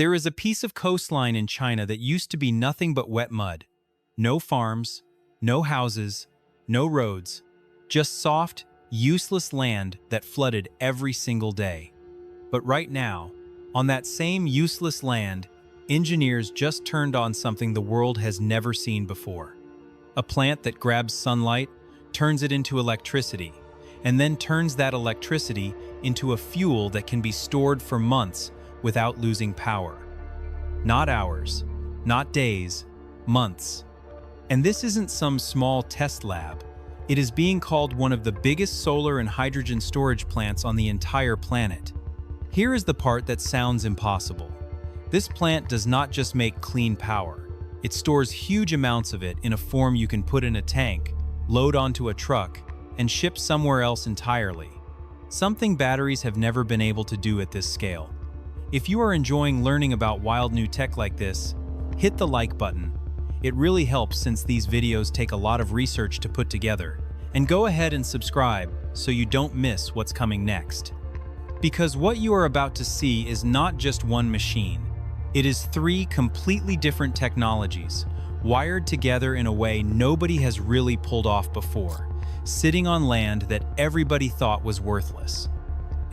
There is a piece of coastline in China that used to be nothing but wet mud. No farms, no houses, no roads, just soft, useless land that flooded every single day. But right now, on that same useless land, engineers just turned on something the world has never seen before. A plant that grabs sunlight, turns it into electricity, and then turns that electricity into a fuel that can be stored for months without losing power. Not hours, not days, months. And this isn't some small test lab. It is being called one of the biggest solar and hydrogen storage plants on the entire planet. Here is the part that sounds impossible. This plant does not just make clean power. It stores huge amounts of it in a form you can put in a tank, load onto a truck, and ship somewhere else entirely. Something batteries have never been able to do at this scale. If you are enjoying learning about wild new tech like this, hit the like button. It really helps since these videos take a lot of research to put together. And go ahead and subscribe so you don't miss what's coming next. Because what you are about to see is not just one machine. It is 3 completely different technologies, wired together in a way nobody has really pulled off before, sitting on land that everybody thought was worthless.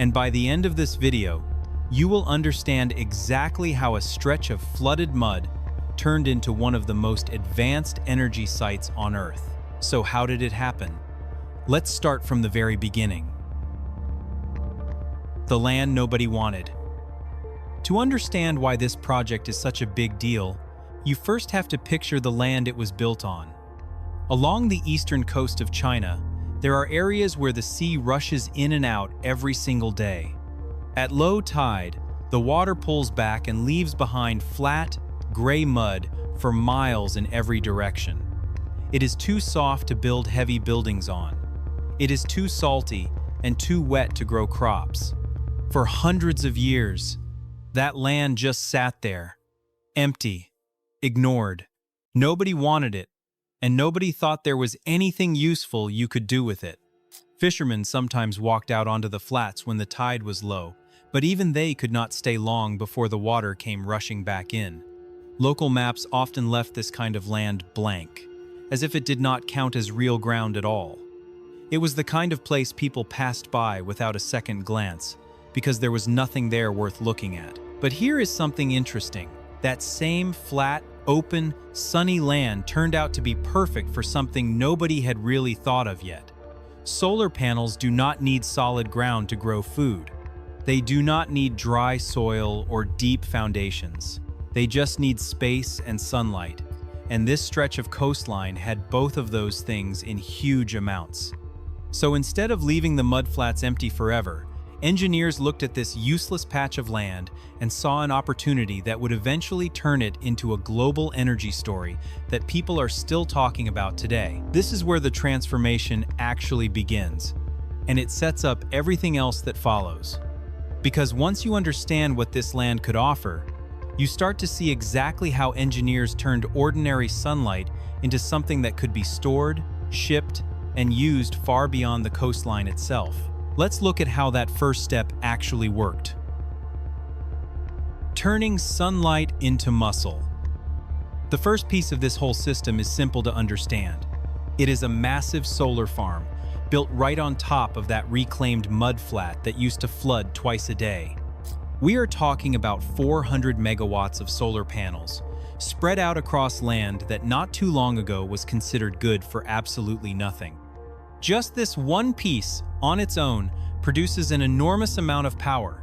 And by the end of this video, you will understand exactly how a stretch of flooded mud turned into one of the most advanced energy sites on Earth. So how did it happen? Let's start from the very beginning. The land nobody wanted. To understand why this project is such a big deal, you first have to picture the land it was built on. Along the eastern coast of China, there are areas where the sea rushes in and out every single day. At low tide, the water pulls back and leaves behind flat, gray mud for miles in every direction. It is too soft to build heavy buildings on. It is too salty and too wet to grow crops. For hundreds of years, that land just sat there, empty, ignored. Nobody wanted it, and nobody thought there was anything useful you could do with it. Fishermen sometimes walked out onto the flats when the tide was low, but even they could not stay long before the water came rushing back in. Local maps often left this kind of land blank, as if it did not count as real ground at all. It was the kind of place people passed by without a second glance, because there was nothing there worth looking at. But here is something interesting. That same flat, open, sunny land turned out to be perfect for something nobody had really thought of yet. Solar panels do not need solid ground to grow food. They do not need dry soil or deep foundations. They just need space and sunlight. And this stretch of coastline had both of those things in huge amounts. So instead of leaving the mudflats empty forever, engineers looked at this useless patch of land and saw an opportunity that would eventually turn it into a global energy story that people are still talking about today. This is where the transformation actually begins, and it sets up everything else that follows. Because once you understand what this land could offer, you start to see exactly how engineers turned ordinary sunlight into something that could be stored, shipped, and used far beyond the coastline itself. Let's look at how that first step actually worked. Turning sunlight into muscle. The first piece of this whole system is simple to understand. It is a massive solar farm built right on top of that reclaimed mudflat that used to flood twice a day. We are talking about 400 megawatts of solar panels, spread out across land that not too long ago was considered good for absolutely nothing. Just this one piece, on its own, produces an enormous amount of power,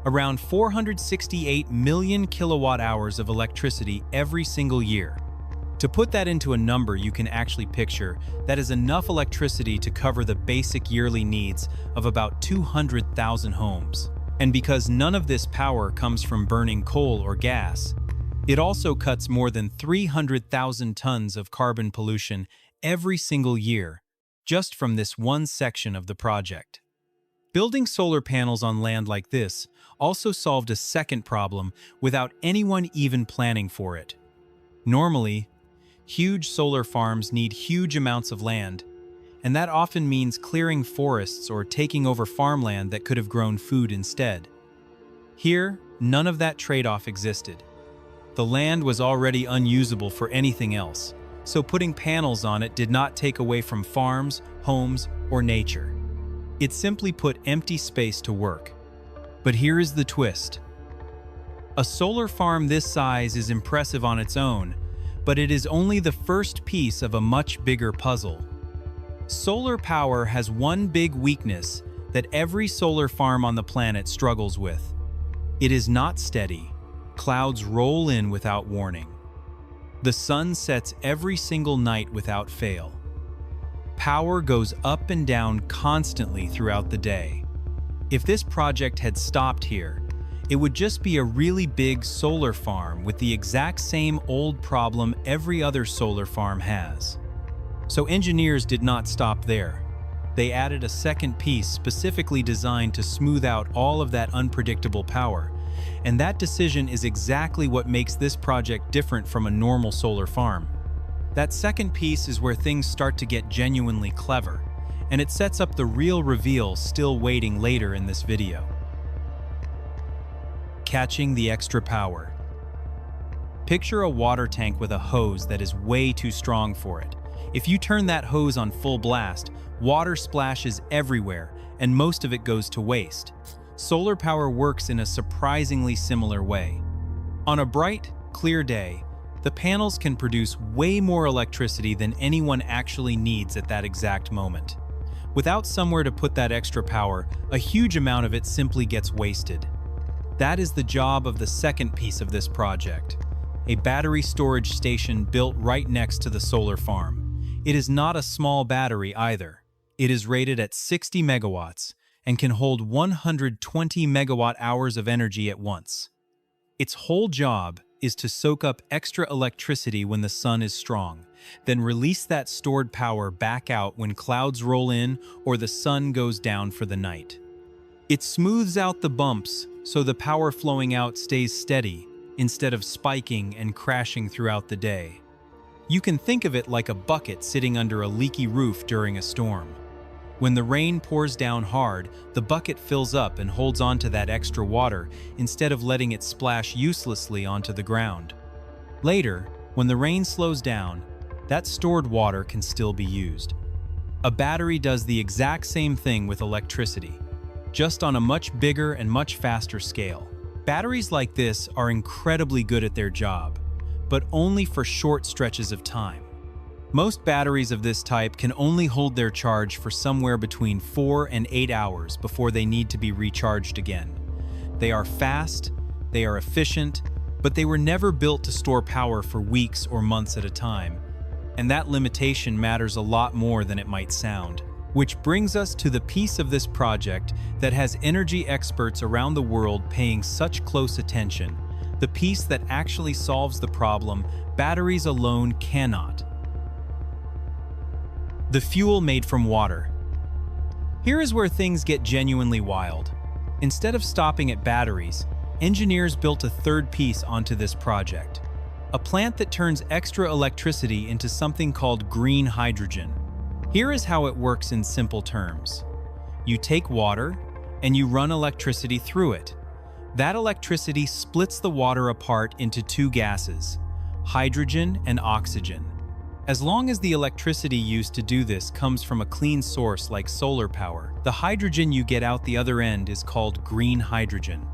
around 468 million kilowatt hours of electricity every single year. To put that into a number you can actually picture, that is enough electricity to cover the basic yearly needs of about 200,000 homes. And because none of this power comes from burning coal or gas, it also cuts more than 300,000 tons of carbon pollution every single year, just from this one section of the project. Building solar panels on land like this also solved a second problem without anyone even planning for it. Normally, huge solar farms need huge amounts of land, and that often means clearing forests or taking over farmland that could have grown food instead. Here, none of that trade-off existed. The land was already unusable for anything else, so putting panels on it did not take away from farms, homes, or nature. It simply put empty space to work. But here is the twist. A solar farm this size is impressive on its own, but it is only the first piece of a much bigger puzzle. Solar power has one big weakness that every solar farm on the planet struggles with. It is not steady. Clouds roll in without warning. The sun sets every single night without fail. Power goes up and down constantly throughout the day. If this project had stopped here, it would just be a really big solar farm with the exact same old problem every other solar farm has. So engineers did not stop there. They added a second piece specifically designed to smooth out all of that unpredictable power. And that decision is exactly what makes this project different from a normal solar farm. That second piece is where things start to get genuinely clever, and it sets up the real reveal still waiting later in this video. Catching the extra power. Picture a water tank with a hose that is way too strong for it. If you turn that hose on full blast, water splashes everywhere, and most of it goes to waste. Solar power works in a surprisingly similar way. On a bright, clear day, the panels can produce way more electricity than anyone actually needs at that exact moment. Without somewhere to put that extra power, a huge amount of it simply gets wasted. That is the job of the second piece of this project, a battery storage station built right next to the solar farm. It is not a small battery either. It is rated at 60 megawatts and can hold 120 megawatt hours of energy at once. Its whole job is to soak up extra electricity when the sun is strong, then release that stored power back out when clouds roll in or the sun goes down for the night. It smooths out the bumps so the power flowing out stays steady instead of spiking and crashing throughout the day. You can think of it like a bucket sitting under a leaky roof during a storm. When the rain pours down hard, the bucket fills up and holds onto that extra water instead of letting it splash uselessly onto the ground. Later, when the rain slows down, that stored water can still be used. A battery does the exact same thing with electricity, just on a much bigger and much faster scale. Batteries like this are incredibly good at their job, but only for short stretches of time. Most batteries of this type can only hold their charge for somewhere between 4 and 8 hours before they need to be recharged again. They are fast, they are efficient, but they were never built to store power for weeks or months at a time. And that limitation matters a lot more than it might sound. Which brings us to the piece of this project that has energy experts around the world paying such close attention, the piece that actually solves the problem batteries alone cannot. The fuel made from water. Here is where things get genuinely wild. Instead of stopping at batteries, engineers built a third piece onto this project. A plant that turns extra electricity into something called green hydrogen. Here is how it works in simple terms. You take water and you run electricity through it. That electricity splits the water apart into two gases, hydrogen and oxygen. As long as the electricity used to do this comes from a clean source like solar power, the hydrogen you get out the other end is called green hydrogen.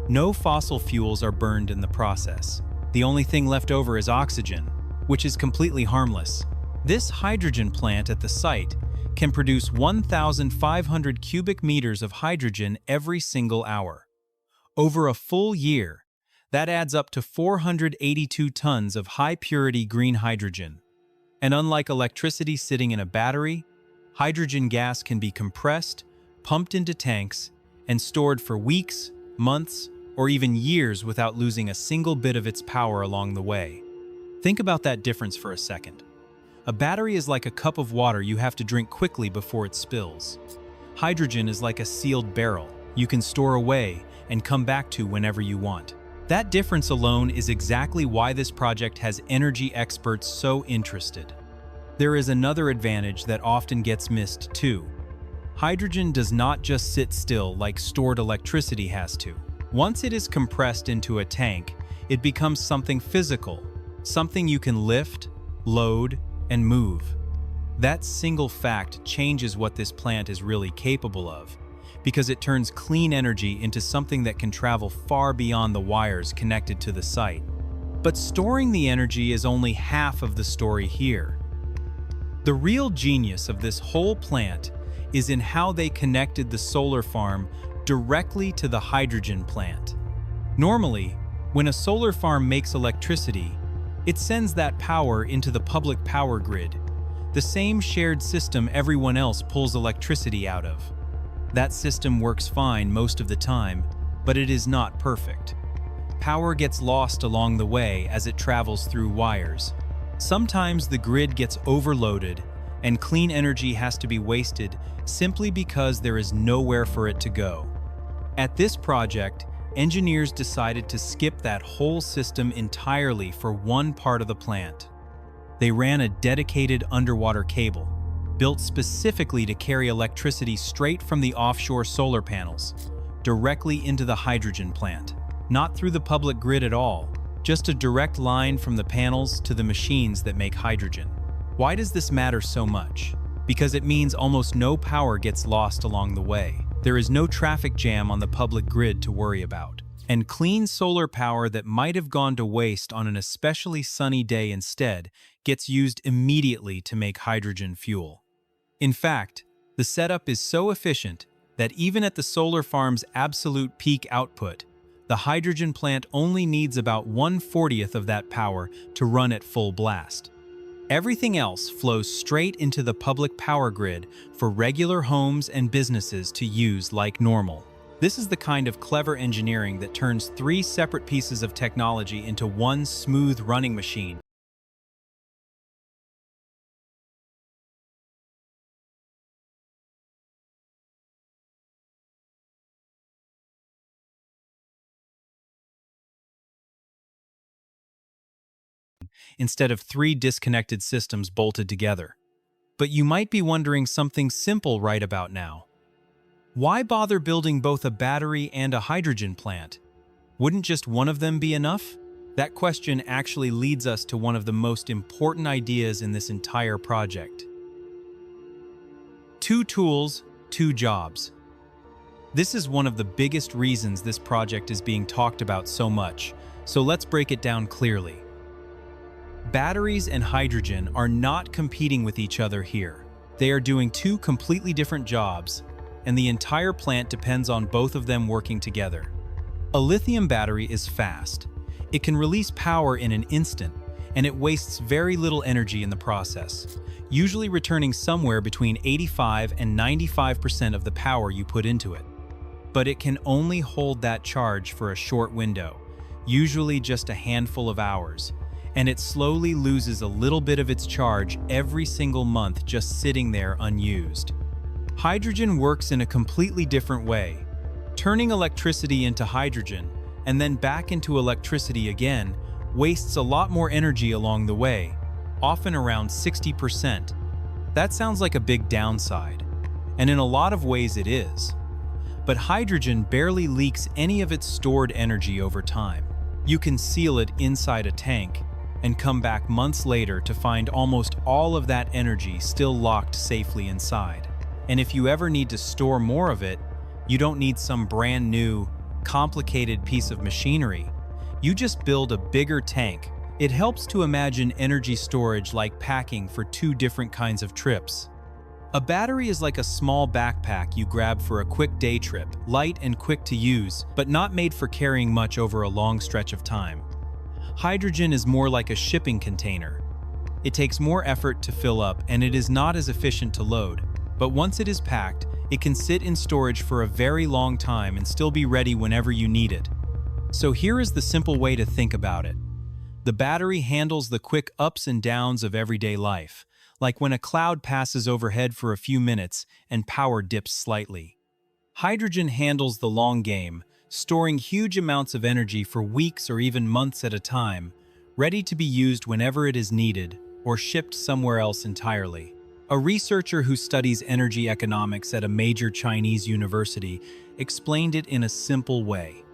No fossil fuels are burned in the process. The only thing left over is oxygen, which is completely harmless. This hydrogen plant at the site can produce 1,500 cubic meters of hydrogen every single hour. Over a full year, that adds up to 482 tons of high-purity green hydrogen. And unlike electricity sitting in a battery, hydrogen gas can be compressed, pumped into tanks, and stored for weeks, months, or even years without losing a single bit of its power along the way. Think about that difference for a second. A battery is like a cup of water you have to drink quickly before it spills. Hydrogen is like a sealed barrel you can store away and come back to whenever you want. That difference alone is exactly why this project has energy experts so interested. There is another advantage that often gets missed too. Hydrogen does not just sit still like stored electricity has to. Once it is compressed into a tank, it becomes something physical, something you can lift, load, and move. That single fact changes what this plant is really capable of, because it turns clean energy into something that can travel far beyond the wires connected to the site. But storing the energy is only half of the story here. The real genius of this whole plant is in how they connected the solar farm directly to the hydrogen plant. Normally, when a solar farm makes electricity, it sends that power into the public power grid, the same shared system everyone else pulls electricity out of. That system works fine most of the time, but it is not perfect. Power gets lost along the way as it travels through wires. Sometimes the grid gets overloaded and clean energy has to be wasted simply because there is nowhere for it to go. At this project, engineers decided to skip that whole system entirely for one part of the plant. They ran a dedicated underwater cable, built specifically to carry electricity straight from the offshore solar panels, directly into the hydrogen plant. Not through the public grid at all, just a direct line from the panels to the machines that make hydrogen. Why does this matter so much? Because it means almost no power gets lost along the way. There is no traffic jam on the public grid to worry about. And clean solar power that might have gone to waste on an especially sunny day instead gets used immediately to make hydrogen fuel. In fact, the setup is so efficient that even at the solar farm's absolute peak output, the hydrogen plant only needs about 1/40th of that power to run at full blast. Everything else flows straight into the public power grid for regular homes and businesses to use like normal. This is the kind of clever engineering that turns 3 separate pieces of technology into one smooth running machine. Instead of 3 disconnected systems bolted together. But you might be wondering something simple right about now. Why bother building both a battery and a hydrogen plant? Wouldn't just one of them be enough? That question actually leads us to one of the most important ideas in this entire project. 2 tools, 2 jobs. This is one of the biggest reasons this project is being talked about so much, so let's break it down clearly. Batteries and hydrogen are not competing with each other here. They are doing 2 completely different jobs, and the entire plant depends on both of them working together. A lithium battery is fast. It can release power in an instant, and it wastes very little energy in the process, usually returning somewhere between 85 and 95% of the power you put into it. But it can only hold that charge for a short window, usually just a handful of hours, and it slowly loses a little bit of its charge every single month just sitting there unused. Hydrogen works in a completely different way. Turning electricity into hydrogen and then back into electricity again wastes a lot more energy along the way, often around 60%. That sounds like a big downside, and in a lot of ways it is. But hydrogen barely leaks any of its stored energy over time. You can seal it inside a tank and come back months later to find almost all of that energy still locked safely inside. And if you ever need to store more of it, you don't need some brand new, complicated piece of machinery. You just build a bigger tank. It helps to imagine energy storage like packing for 2 different kinds of trips. A battery is like a small backpack you grab for a quick day trip, light and quick to use, but not made for carrying much over a long stretch of time. Hydrogen is more like a shipping container. It takes more effort to fill up and it is not as efficient to load, but once it is packed, it can sit in storage for a very long time and still be ready whenever you need it. So here is the simple way to think about it. The battery handles the quick ups and downs of everyday life, like when a cloud passes overhead for a few minutes and power dips slightly. Hydrogen handles the long game, storing huge amounts of energy for weeks or even months at a time, ready to be used whenever it is needed or shipped somewhere else entirely. A researcher who studies energy economics at a major Chinese university explained it in a simple way.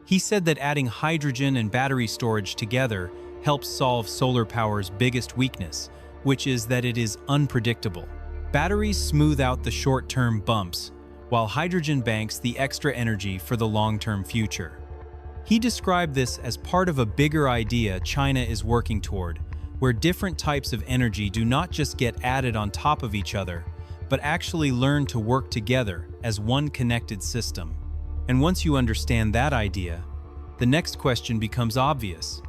He said that adding hydrogen and battery storage together helps solve solar power's biggest weakness, which is that it is unpredictable. Batteries smooth out the short-term bumps, while hydrogen banks the extra energy for the long-term future. He described this as part of a bigger idea China is working toward, where different types of energy do not just get added on top of each other, but actually learn to work together as one connected system. And once you understand that idea, the next question becomes obvious.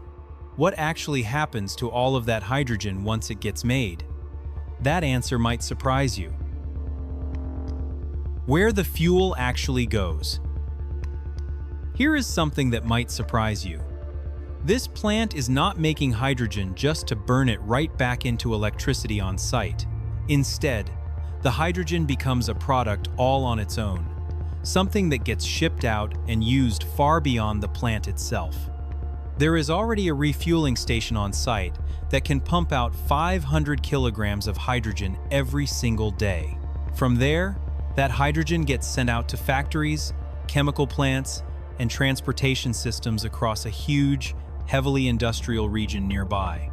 What actually happens to all of that hydrogen once it gets made? That answer might surprise you. Where the fuel actually goes. Here is something that might surprise you. This plant is not making hydrogen just to burn it right back into electricity on site. Instead, the hydrogen becomes a product all on its own, something that gets shipped out and used far beyond the plant itself. There is already a refueling station on site that can pump out 500 kilograms of hydrogen every single day. From there, that hydrogen gets sent out to factories, chemical plants, and transportation systems across a huge, heavily industrial region nearby.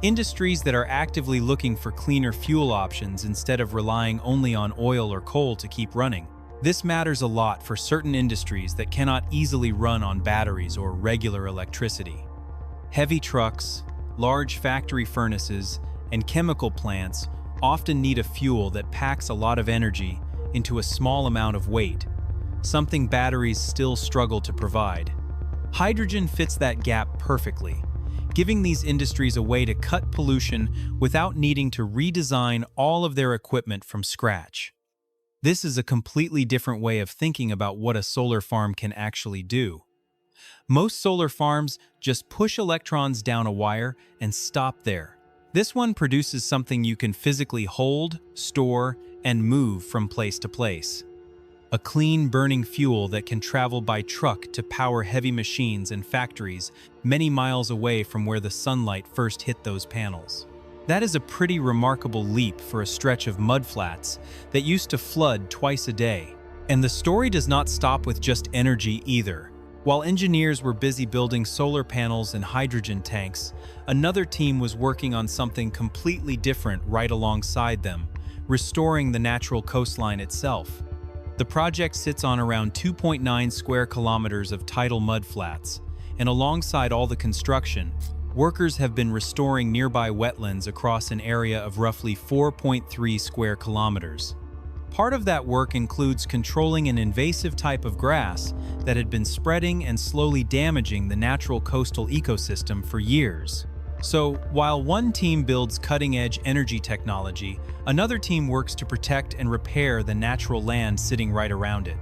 Industries that are actively looking for cleaner fuel options instead of relying only on oil or coal to keep running. This matters a lot for certain industries that cannot easily run on batteries or regular electricity. Heavy trucks, large factory furnaces, and chemical plants often need a fuel that packs a lot of energy into a small amount of weight, something batteries still struggle to provide. Hydrogen fits that gap perfectly, giving these industries a way to cut pollution without needing to redesign all of their equipment from scratch. This is a completely different way of thinking about what a solar farm can actually do. Most solar farms just push electrons down a wire and stop there. This one produces something you can physically hold, store, and move from place to place. A clean, burning fuel that can travel by truck to power heavy machines and factories many miles away from where the sunlight first hit those panels. That is a pretty remarkable leap for a stretch of mudflats that used to flood twice a day. And the story does not stop with just energy either. While engineers were busy building solar panels and hydrogen tanks, another team was working on something completely different right alongside them, restoring the natural coastline itself. The project sits on around 2.9 square kilometers of tidal mudflats, and alongside all the construction, workers have been restoring nearby wetlands across an area of roughly 4.3 square kilometers. Part of that work includes controlling an invasive type of grass that had been spreading and slowly damaging the natural coastal ecosystem for years. So, while one team builds cutting-edge energy technology, another team works to protect and repair the natural land sitting right around it.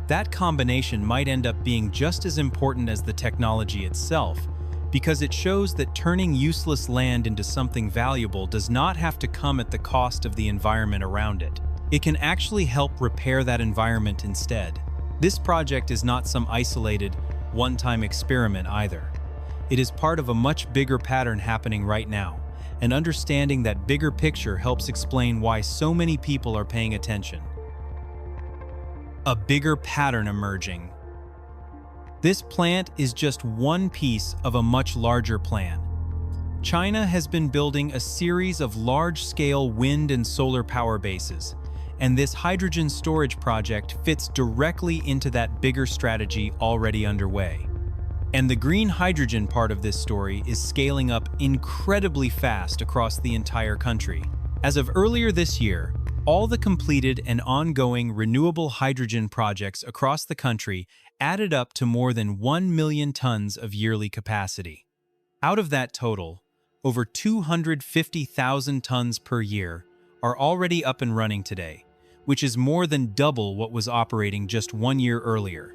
That combination might end up being just as important as the technology itself, because it shows that turning useless land into something valuable does not have to come at the cost of the environment around it. It can actually help repair that environment instead. This project is not some isolated, one-time experiment either. It is part of a much bigger pattern happening right now, and understanding that bigger picture helps explain why so many people are paying attention. A bigger pattern emerging. This plant is just one piece of a much larger plan. China has been building a series of large-scale wind and solar power bases, and this hydrogen storage project fits directly into that bigger strategy already underway. And the green hydrogen part of this story is scaling up incredibly fast across the entire country. As of earlier this year, all the completed and ongoing renewable hydrogen projects across the country added up to more than 1 million tons of yearly capacity. Out of that total, over 250,000 tons per year are already up and running today, which is more than double what was operating just 1 year earlier.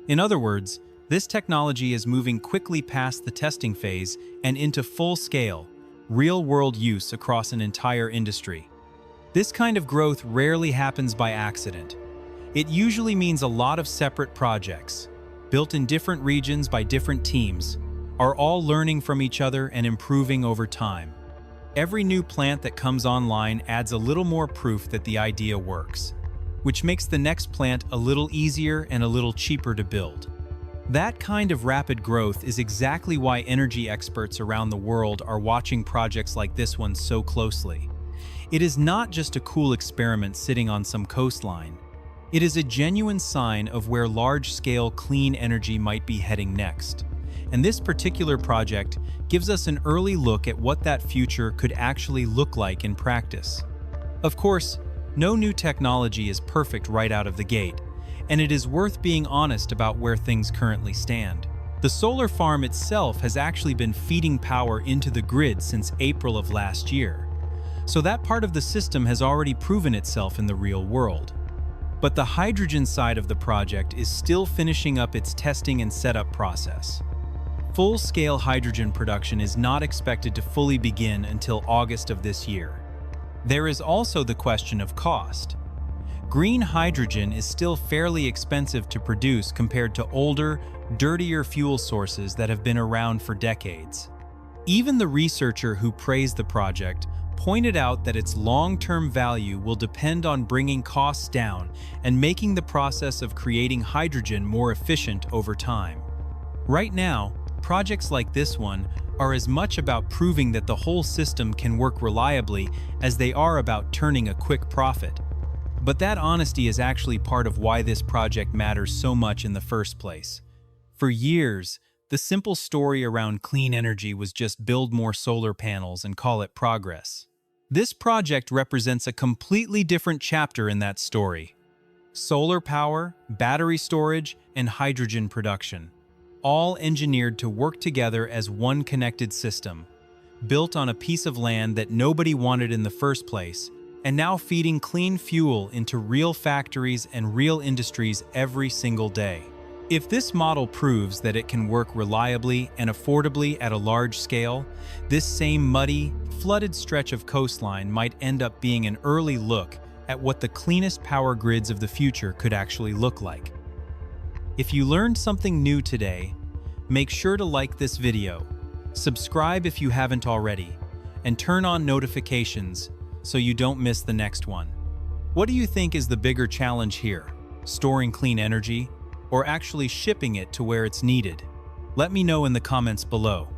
In other words, this technology is moving quickly past the testing phase and into full-scale, real-world use across an entire industry. This kind of growth rarely happens by accident. It usually means a lot of separate projects, built in different regions by different teams, are all learning from each other and improving over time. Every new plant that comes online adds a little more proof that the idea works, which makes the next plant a little easier and a little cheaper to build. That kind of rapid growth is exactly why energy experts around the world are watching projects like this one so closely. It is not just a cool experiment sitting on some coastline. It is a genuine sign of where large-scale clean energy might be heading next. And this particular project gives us an early look at what that future could actually look like in practice. Of course, no new technology is perfect right out of the gate, and it is worth being honest about where things currently stand. The solar farm itself has actually been feeding power into the grid since April of last year, so that part of the system has already proven itself in the real world. But the hydrogen side of the project is still finishing up its testing and setup process. Full-scale hydrogen production is not expected to fully begin until August of this year. There is also the question of cost. Green hydrogen is still fairly expensive to produce compared to older, dirtier fuel sources that have been around for decades. Even the researcher who praised the project pointed out that its long-term value will depend on bringing costs down and making the process of creating hydrogen more efficient over time. Right now, projects like this one are as much about proving that the whole system can work reliably as they are about turning a quick profit. But that honesty is actually part of why this project matters so much in the first place. For years, the simple story around clean energy was just build more solar panels and call it progress. This project represents a completely different chapter in that story. Solar power, battery storage, and hydrogen production, all engineered to work together as one connected system, built on a piece of land that nobody wanted in the first place, and now feeding clean fuel into real factories and real industries every single day. If this model proves that it can work reliably and affordably at a large scale, this same muddy, flooded stretch of coastline might end up being an early look at what the cleanest power grids of the future could actually look like. If you learned something new today, make sure to like this video, subscribe if you haven't already, and turn on notifications so you don't miss the next one. What do you think is the bigger challenge here? Storing clean energy, or actually shipping it to where it's needed? Let me know in the comments below.